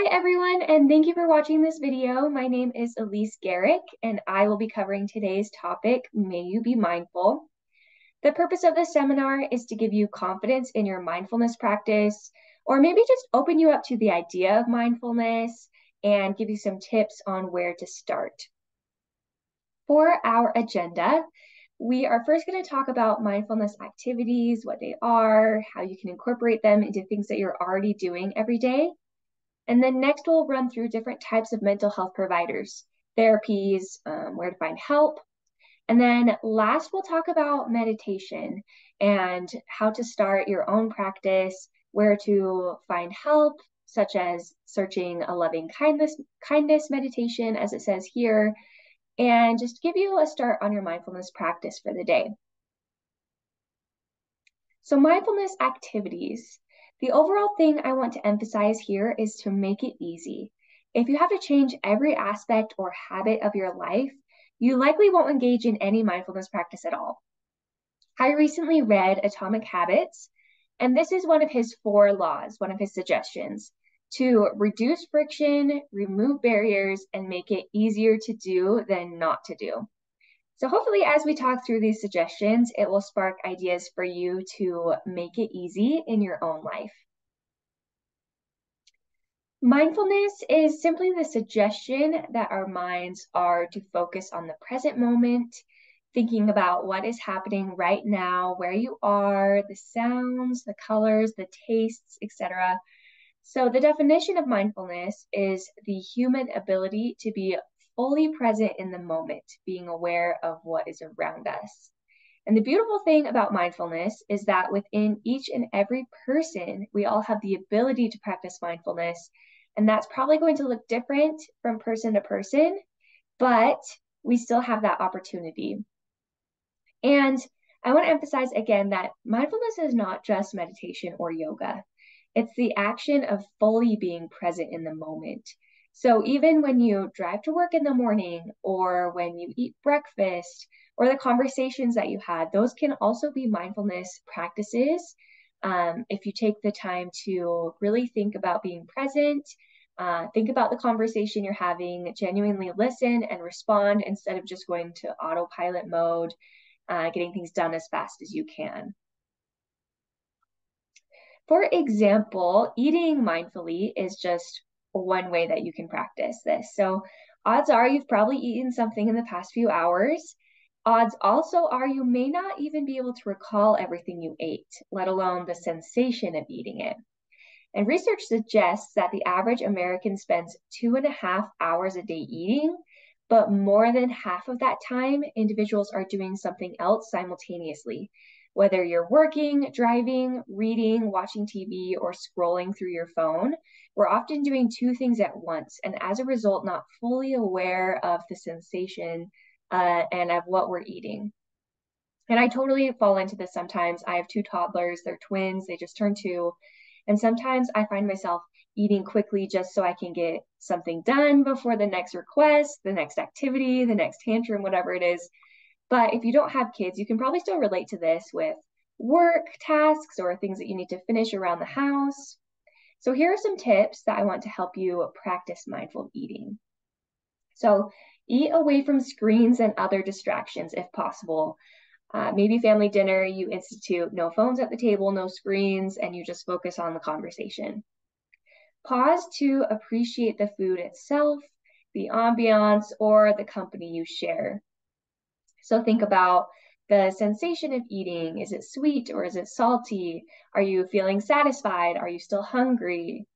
everyone, and thank you for watching this video. My name is Elise Garrick, and I will be covering today's topic, May You Be Mindful. The purpose of this seminar is to give you confidence in your mindfulness practice, or maybe just open you up to the idea of mindfulness and give you some tips on where to start. For our agenda, we are first going to talk about mindfulness activities, what they are, how you can incorporate them into things that you're already doing every day. And then next, we'll run through different types of mental health providers, therapies, where to find help. And then last, we'll talk about meditation and how to start your own practice, where to find help, such as searching a loving kindness meditation, as it says here, and just give you a start on your mindfulness practice for the day. So mindfulness activities. The overall thing I want to emphasize here is to make it easy. If you have to change every aspect or habit of your life, you likely won't engage in any mindfulness practice at all. I recently read Atomic Habits, and this is one of his 4 laws, one of his suggestions, to reduce friction, remove barriers, and make it easier to do than not to do. So hopefully as we talk through these suggestions, it will spark ideas for you to make it easy in your own life. Mindfulness is simply the suggestion that our minds are to focus on the present moment, thinking about what is happening right now, where you are, the sounds, the colors, the tastes, etc. So the definition of mindfulness is the human ability to be fully present in the moment, being aware of what is around us. And the beautiful thing about mindfulness is that within each and every person, we all have the ability to practice mindfulness. And that's probably going to look different from person to person, but we still have that opportunity. And I want to emphasize again that mindfulness is not just meditation or yoga. It's the action of fully being present in the moment. So even when you drive to work in the morning, or when you eat breakfast, or the conversations that you had, those can also be mindfulness practices. If you take the time to really think about being present, think about the conversation you're having, genuinely listen and respond instead of just going to autopilot mode, getting things done as fast as you can. For example, eating mindfully is just one way that you can practice this. So odds are you've probably eaten something in the past few hours. Odds also are you may not even be able to recall everything you ate, let alone the sensation of eating it. And research suggests that the average American spends 2.5 hours a day eating, but more than half of that time, individuals are doing something else simultaneously. Whether you're working, driving, reading, watching TV, or scrolling through your phone, we're often doing 2 things at once, and as a result, not fully aware of the sensation and of what we're eating. And I totally fall into this sometimes. I have 2 toddlers, they're twins, they just turned 2. And sometimes I find myself eating quickly just so I can get something done before the next request, the next activity, the next tantrum, whatever it is. But if you don't have kids, you can probably still relate to this with work tasks or things that you need to finish around the house. So here are some tips that I want to help you practice mindful eating. So eat away from screens and other distractions if possible. Maybe family dinner, you institute no phones at the table, no screens, and you just focus on the conversation. Pause to appreciate the food itself, the ambiance, or the company you share. So think about the sensation of eating. Is it sweet or is it salty? Are you feeling satisfied? Are you still hungry?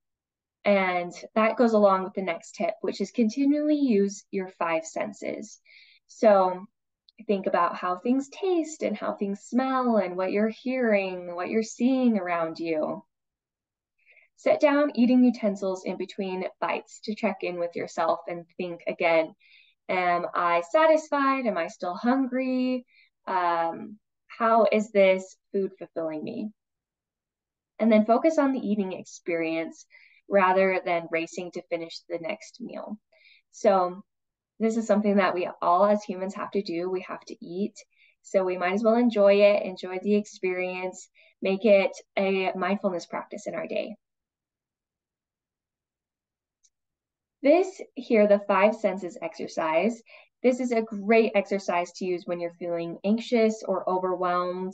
And that goes along with the next tip, which is continually use your 5 senses. So think about how things taste and how things smell and what you're hearing, what you're seeing around you. Set down eating utensils in between bites to check in with yourself and think again, am I satisfied? Am I still hungry? How is this food fulfilling me? And then focus on the eating experience rather than racing to finish the next meal. So this is something that we all as humans have to do. We have to eat. So we might as well enjoy it, enjoy the experience, make it a mindfulness practice in our day. This here, the five senses exercise, this is a great exercise to use when you're feeling anxious or overwhelmed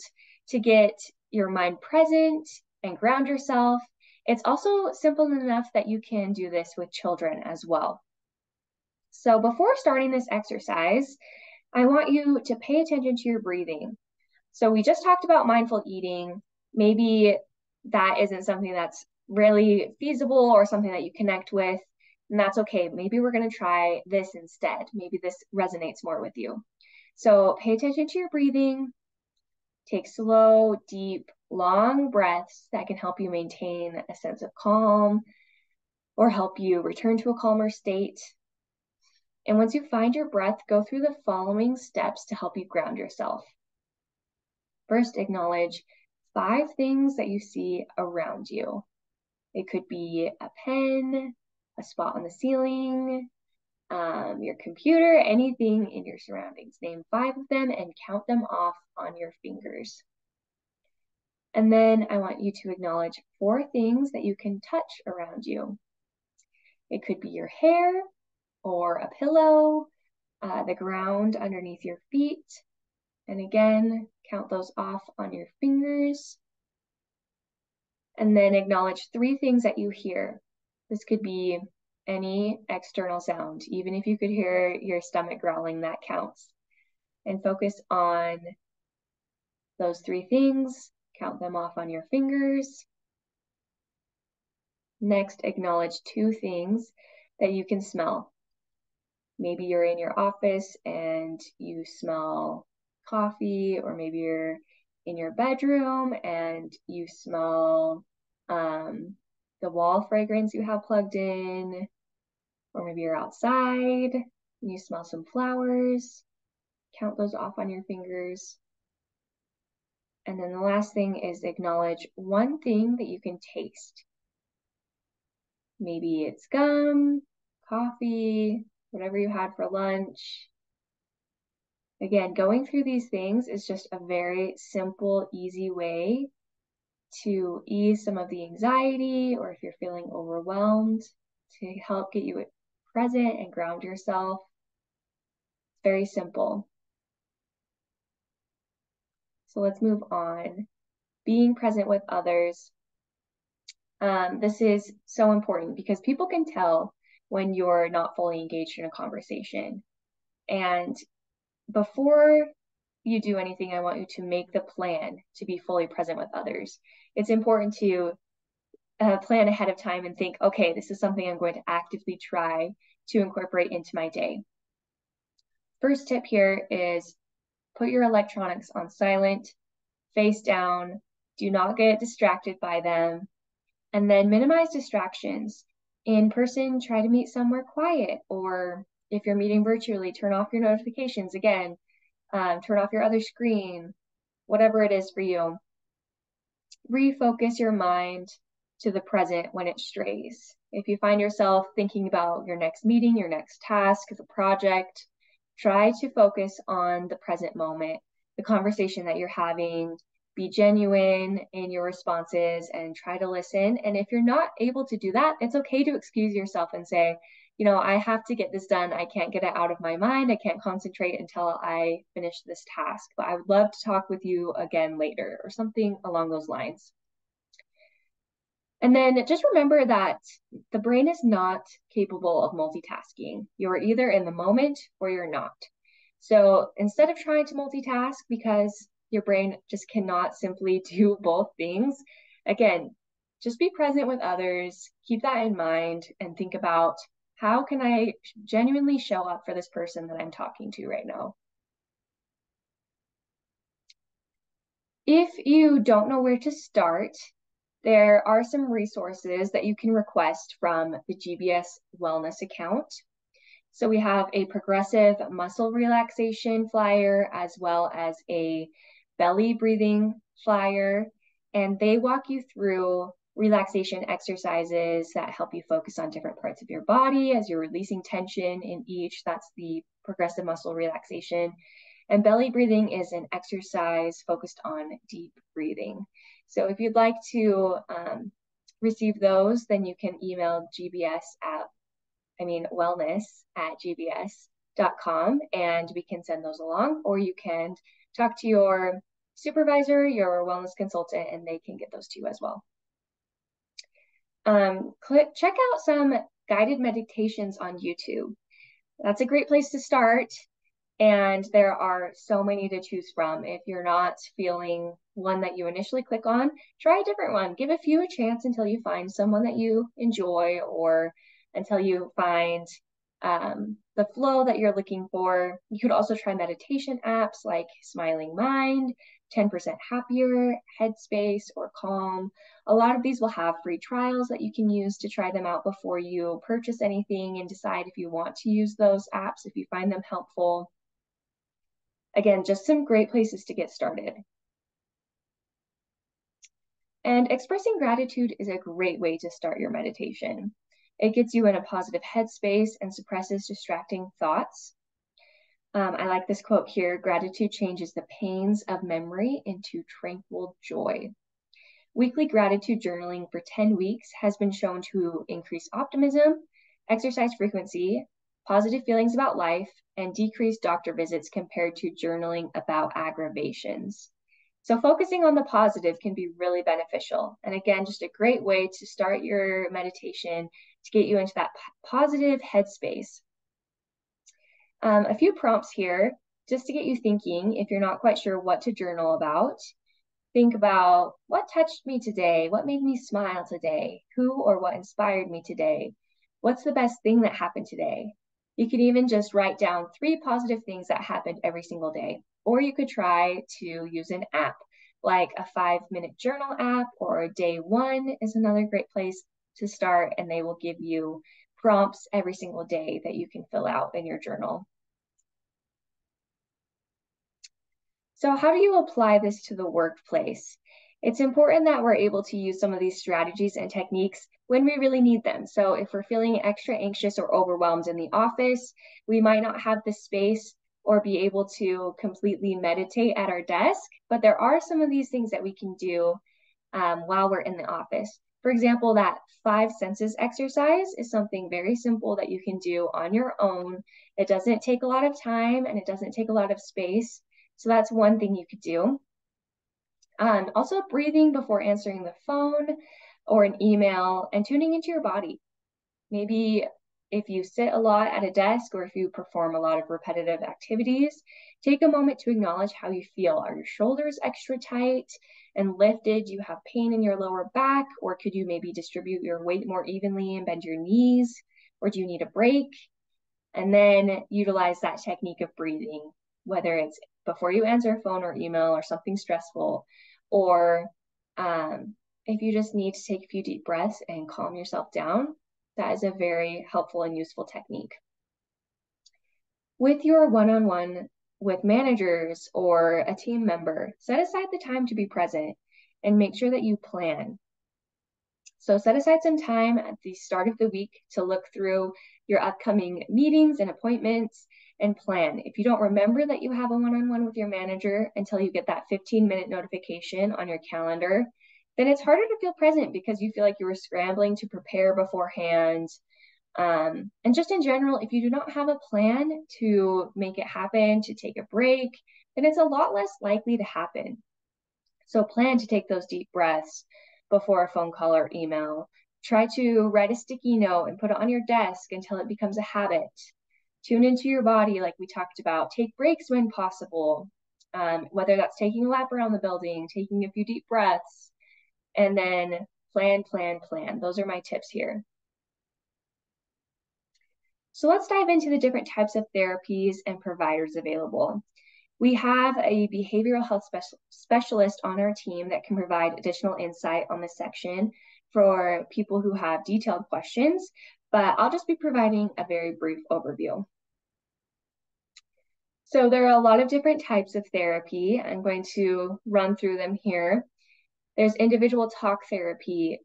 to get your mind present and ground yourself. It's also simple enough that you can do this with children as well. So before starting this exercise, I want you to pay attention to your breathing. So we just talked about mindful eating. Maybe that isn't something that's really feasible or something that you connect with, and that's okay. Maybe we're going to try this instead. Maybe this resonates more with you. So pay attention to your breathing. Take slow, deep, long breaths that can help you maintain a sense of calm or help you return to a calmer state. And once you find your breath, go through the following steps to help you ground yourself. First, acknowledge 5 things that you see around you. It could be a pen, a spot on the ceiling, your computer, anything in your surroundings. Name 5 of them and count them off on your fingers. And then I want you to acknowledge 4 things that you can touch around you. It could be your hair or a pillow, the ground underneath your feet. And again, count those off on your fingers. And then acknowledge 3 things that you hear. This could be any external sound. Even if you could hear your stomach growling, that counts. And focus on those 3 things. Count them off on your fingers. Next, acknowledge 2 things that you can smell. Maybe you're in your office and you smell coffee, or maybe you're in your bedroom and you smell the wall fragrance you have plugged in, or maybe you're outside and you smell some flowers. Count those off on your fingers. And then the last thing is acknowledge 1 thing that you can taste. Maybe it's gum, coffee, whatever you had for lunch. Again, going through these things is just a very simple, easy way to ease some of the anxiety, or if you're feeling overwhelmed, to help get you present and ground yourself. It's very simple. So let's move on. Being present with others. This is so important because people can tell when you're not fully engaged in a conversation. And before you do anything, I want you to make the plan to be fully present with others. It's important to plan ahead of time and think, okay, this is something I'm going to actively try to incorporate into my day. First tip here is put your electronics on silent, face down, do not get distracted by them, and then minimize distractions. In person, try to meet somewhere quiet, or if you're meeting virtually, turn off your notifications again, turn off your other screen, whatever it is for you. Refocus your mind to the present when it strays. If you find yourself thinking about your next meeting, your next task, the project, try to focus on the present moment, the conversation that you're having. Be genuine in your responses and try to listen. And if you're not able to do that, it's okay to excuse yourself and say, you know, I have to get this done. I can't get it out of my mind. I can't concentrate until I finish this task, but I would love to talk with you again later, or something along those lines. And then just remember that the brain is not capable of multitasking. You're either in the moment or you're not. So instead of trying to multitask because your brain just cannot simply do both things, again, just be present with others, keep that in mind, and think about, how can I genuinely show up for this person that I'm talking to right now? If you don't know where to start, there are some resources that you can request from the GBS Wellness account. So we have a progressive muscle relaxation flyer as well as a belly breathing flyer, and they walk you through relaxation exercises that help you focus on different parts of your body as you're releasing tension in each. That's the progressive muscle relaxation. And belly breathing is an exercise focused on deep breathing. So if you'd like to receive those, then you can email gbs at wellness@gbs.com, and we can send those along, or you can talk to your supervisor, your wellness consultant, and they can get those to you as well. Check out some guided meditations on YouTube. That's a great place to start. And there are so many to choose from. If you're not feeling one that you initially click on, try a different one. Give a few a chance until you find someone that you enjoy, or until you find the flow that you're looking for. You could also try meditation apps like Smiling Mind, 10% Happier, Headspace, or Calm. A lot of these will have free trials that you can use to try them out before you purchase anything and decide if you want to use those apps, if you find them helpful. Again, just some great places to get started. And expressing gratitude is a great way to start your meditation. It gets you in a positive headspace and suppresses distracting thoughts. I like this quote here: gratitude changes the pains of memory into tranquil joy. Weekly gratitude journaling for 10 weeks has been shown to increase optimism, exercise frequency, positive feelings about life, and decrease doctor visits compared to journaling about aggravations. So focusing on the positive can be really beneficial. And again, just a great way to start your meditation to get you into that positive headspace. A few prompts here just to get you thinking if you're not quite sure what to journal about. Think about what touched me today, what made me smile today, who or what inspired me today, what's the best thing that happened today. You could even just write down 3 positive things that happened every single day. Or you could try to use an app, like a 5-minute journal app, or Day One is another great place to start, and they will give you prompts every single day that you can fill out in your journal. So how do you apply this to the workplace? It's important that we're able to use some of these strategies and techniques when we really need them. So if we're feeling extra anxious or overwhelmed in the office, we might not have the space or be able to completely meditate at our desk, but there are some of these things that we can do while we're in the office. For example, that 5 senses exercise is something very simple that you can do on your own. It doesn't take a lot of time and it doesn't take a lot of space. So that's one thing you could do. Also, breathing before answering the phone or an email and tuning into your body. Maybe if you sit a lot at a desk or if you perform a lot of repetitive activities, take a moment to acknowledge how you feel. Are your shoulders extra tight and lifted? Do you have pain in your lower back? Or could you maybe distribute your weight more evenly and bend your knees? Or do you need a break? And then utilize that technique of breathing, whether it's before you answer a phone or email or something stressful, or if you just need to take a few deep breaths and calm yourself down, that is a very helpful and useful technique. With your one-on-one with managers or a team member, set aside the time to be present and make sure that you plan. So set aside some time at the start of the week to look through your upcoming meetings and appointments and plan. If you don't remember that you have a one-on-one with your manager until you get that 15-minute notification on your calendar, then it's harder to feel present because you feel like you were scrambling to prepare beforehand. And just in general, if you do not have a plan to make it happen, to take a break, then it's a lot less likely to happen. So plan to take those deep breaths before a phone call or email. Try to write a sticky note and put it on your desk until it becomes a habit. Tune into your body like we talked about. Take breaks when possible, whether that's taking a lap around the building, taking a few deep breaths, and then plan, plan, plan. Those are my tips here. So let's dive into the different types of therapies and providers available. We have a behavioral health specialist on our team that can provide additional insight on this section for people who have detailed questions, but I'll just be providing a very brief overview. So there are a lot of different types of therapy. I'm going to run through them here. There's individual talk therapy,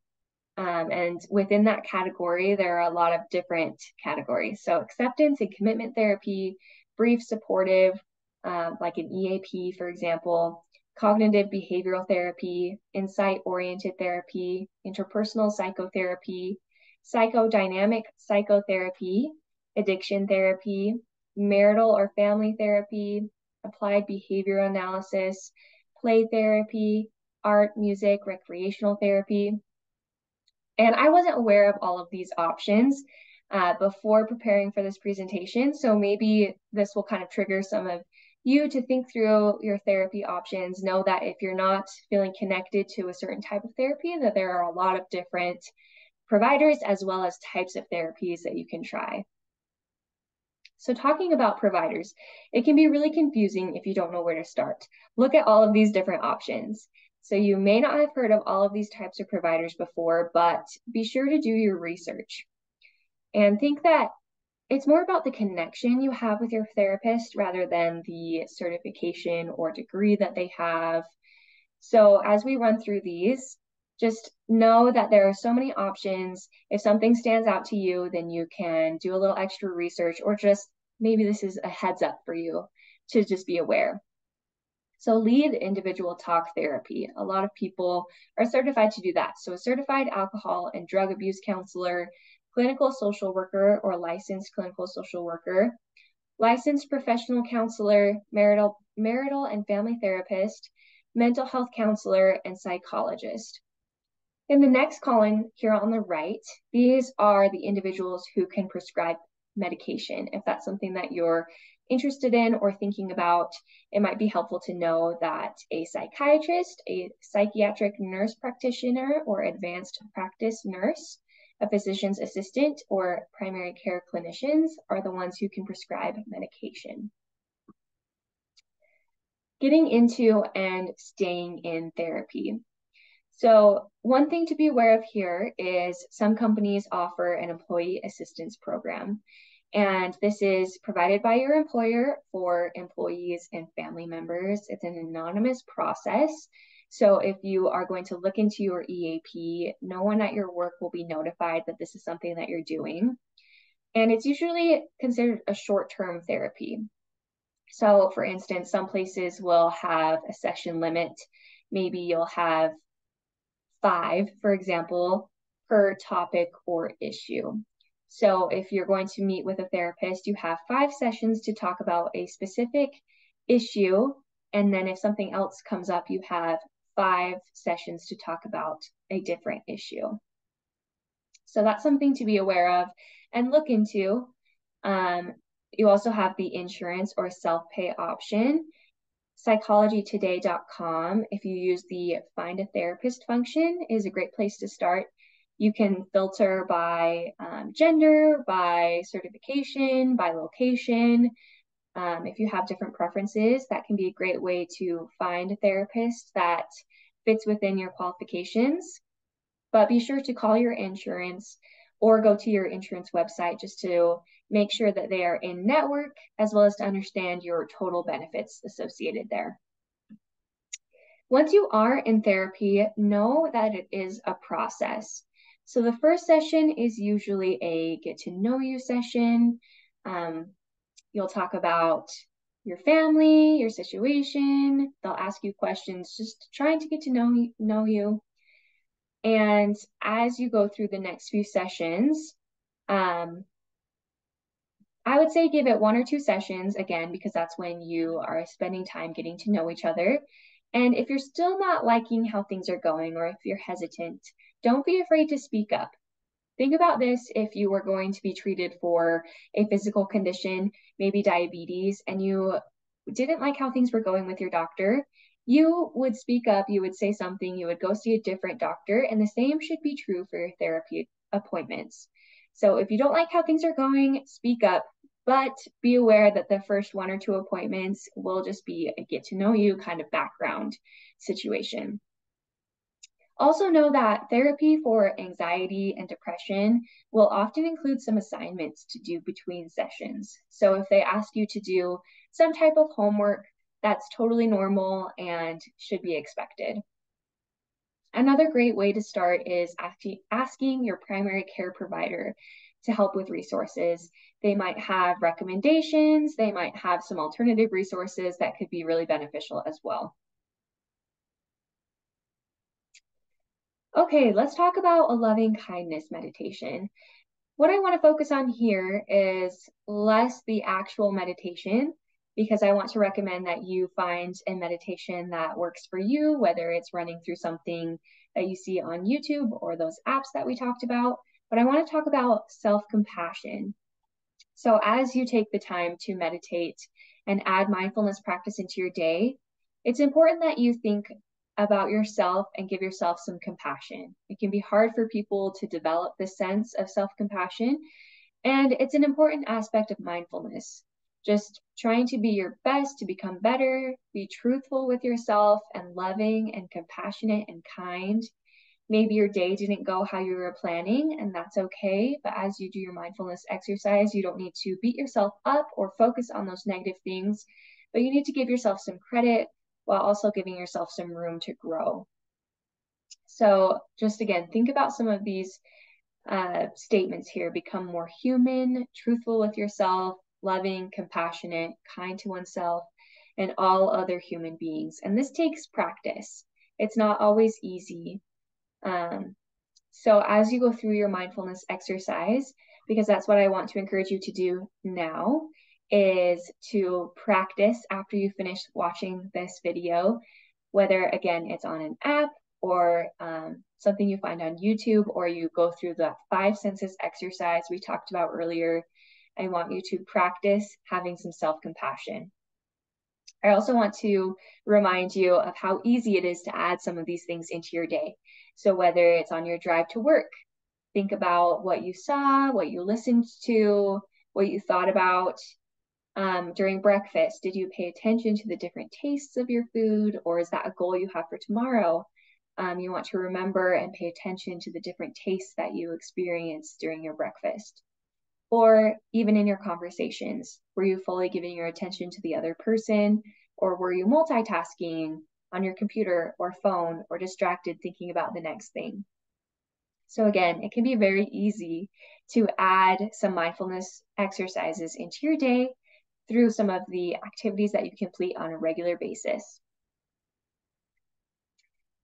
and within that category, there are a lot of different categories. So acceptance and commitment therapy, brief supportive, like an EAP, for example, cognitive behavioral therapy, insight-oriented therapy, interpersonal psychotherapy, psychodynamic psychotherapy, addiction therapy, marital or family therapy, applied behavior analysis, play therapy, art, music, recreational therapy. And I wasn't aware of all of these options before preparing for this presentation. So maybe this will kind of trigger some of you to think through your therapy options. Know that if you're not feeling connected to a certain type of therapy, that there are a lot of different providers as well as types of therapies that you can try. So talking about providers, it can be really confusing if you don't know where to start. Look at all of these different options. So you may not have heard of all of these types of providers before, but be sure to do your research and think that it's more about the connection you have with your therapist rather than the certification or degree that they have. So as we run through these, just know that there are so many options. If something stands out to you, then you can do a little extra research, or just maybe this is a heads up for you to just be aware. So lead individual talk therapy. A lot of people are certified to do that. So a certified alcohol and drug abuse counselor, clinical social worker or licensed clinical social worker, licensed professional counselor, marital and family therapist, mental health counselor, and psychologist. In the next column here on the right, these are the individuals who can prescribe medication. If that's something that you're interested in or thinking about, it might be helpful to know that a psychiatrist, a psychiatric nurse practitioner or advanced practice nurse, a physician's assistant, or primary care clinicians are the ones who can prescribe medication. Getting into and staying in therapy. So one thing to be aware of here is some companies offer an employee assistance program. And this is provided by your employer for employees and family members. It's an anonymous process. So if you are going to look into your EAP, no one at your work will be notified that this is something that you're doing. And it's usually considered a short-term therapy. So for instance, some places will have a session limit. Maybe you'll have 5, for example, per topic or issue. So if you're going to meet with a therapist, you have 5 sessions to talk about a specific issue. And then if something else comes up, you have 5 sessions to talk about a different issue. So that's something to be aware of and look into. You also have the insurance or self-pay option. Psychologytoday.com, if you use the find a therapist function, is a great place to start. You can filter by gender, by certification, by location. If you have different preferences, that can be a great way to find a therapist that fits within your qualifications. But be sure to call your insurance or go to your insurance website just to make sure that they are in network, as well as to understand your total benefits associated there. Once you are in therapy, know that it is a process. So the first session is usually a get to know you session. You'll talk about your family, your situation. They'll ask you questions, just trying to get to know you. And as you go through the next few sessions, I would say give it 1 or 2 sessions, again, because that's when you are spending time getting to know each other. And if you're still not liking how things are going, or if you're hesitant, don't be afraid to speak up. Think about this if you were going to be treated for a physical condition, maybe diabetes, and you didn't like how things were going with your doctor. You would speak up, you would say something, you would go see a different doctor, and the same should be true for your therapy appointments. So if you don't like how things are going, speak up, but be aware that the first 1 or 2 appointments will just be a get to know you kind of background situation. Also know that therapy for anxiety and depression will often include some assignments to do between sessions. So if they ask you to do some type of homework, that's totally normal and should be expected. Another great way to start is asking your primary care provider to help with resources. They might have recommendations, they might have some alternative resources that could be really beneficial as well. Okay, let's talk about a loving kindness meditation. What I want to focus on here is less the actual meditation, because I want to recommend that you find a meditation that works for you, whether it's running through something that you see on YouTube or those apps that we talked about. But I want to talk about self-compassion. So as you take the time to meditate and add mindfulness practice into your day, it's important that you think about yourself and give yourself some compassion. It can be hard for people to develop this sense of self-compassion, and it's an important aspect of mindfulness. Just trying to be your best to become better, be truthful with yourself, and loving and compassionate and kind. Maybe your day didn't go how you were planning, and that's okay. But as you do your mindfulness exercise, you don't need to beat yourself up or focus on those negative things, but you need to give yourself some credit while also giving yourself some room to grow. So, just again, think about some of these statements here. Become more human, truthful with yourself, loving, compassionate, kind to oneself, and all other human beings. And this takes practice. It's not always easy. So as you go through your mindfulness exercise, because that's what I want to encourage you to do now, is to practice after you finish watching this video, whether again it's on an app or something you find on YouTube, or you go through the 5 senses exercise we talked about earlier. I want you to practice having some self-compassion. I also want to remind you of how easy it is to add some of these things into your day. So whether it's on your drive to work, think about what you saw, what you listened to, what you thought about during breakfast. Did you pay attention to the different tastes of your food, or is that a goal you have for tomorrow? You want to remember and pay attention to the different tastes that you experience during your breakfast. Or even in your conversations, were you fully giving your attention to the other person, or were you multitasking on your computer or phone, or distracted thinking about the next thing? So again, it can be very easy to add some mindfulness exercises into your day through some of the activities that you complete on a regular basis.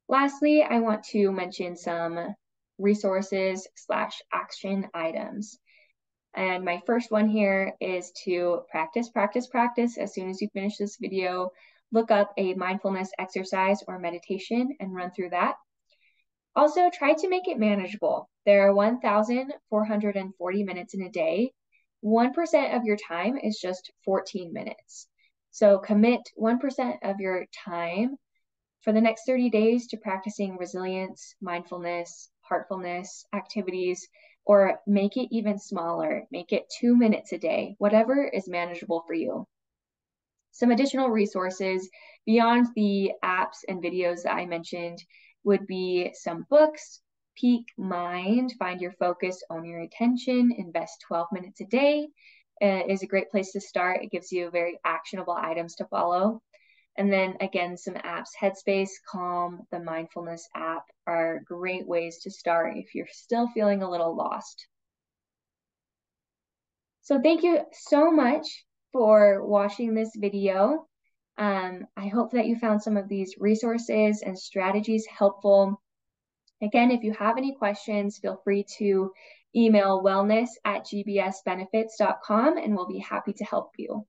Lastly, I want to mention some resources/action items. And my first one here is to practice, practice, practice. As soon as you finish this video, look up a mindfulness exercise or meditation and run through that. Also, try to make it manageable. There are 1,440 minutes in a day. 1% of your time is just 14 minutes. So commit 1% of your time for the next 30 days to practicing resilience, mindfulness, heartfulness activities, or make it even smaller. Make it 2 minutes a day, whatever is manageable for you. Some additional resources beyond the apps and videos that I mentioned would be some books. Peak Mind, Find Your Focus, Own Your Attention, Invest 12 minutes a day is a great place to start. It gives you very actionable items to follow. And then again, some apps, Headspace, Calm, the mindfulness app are great ways to start if you're still feeling a little lost. So thank you so much for watching this video. I hope that you found some of these resources and strategies helpful. Again, if you have any questions, feel free to email wellness@gbsbenefits.com and we'll be happy to help you.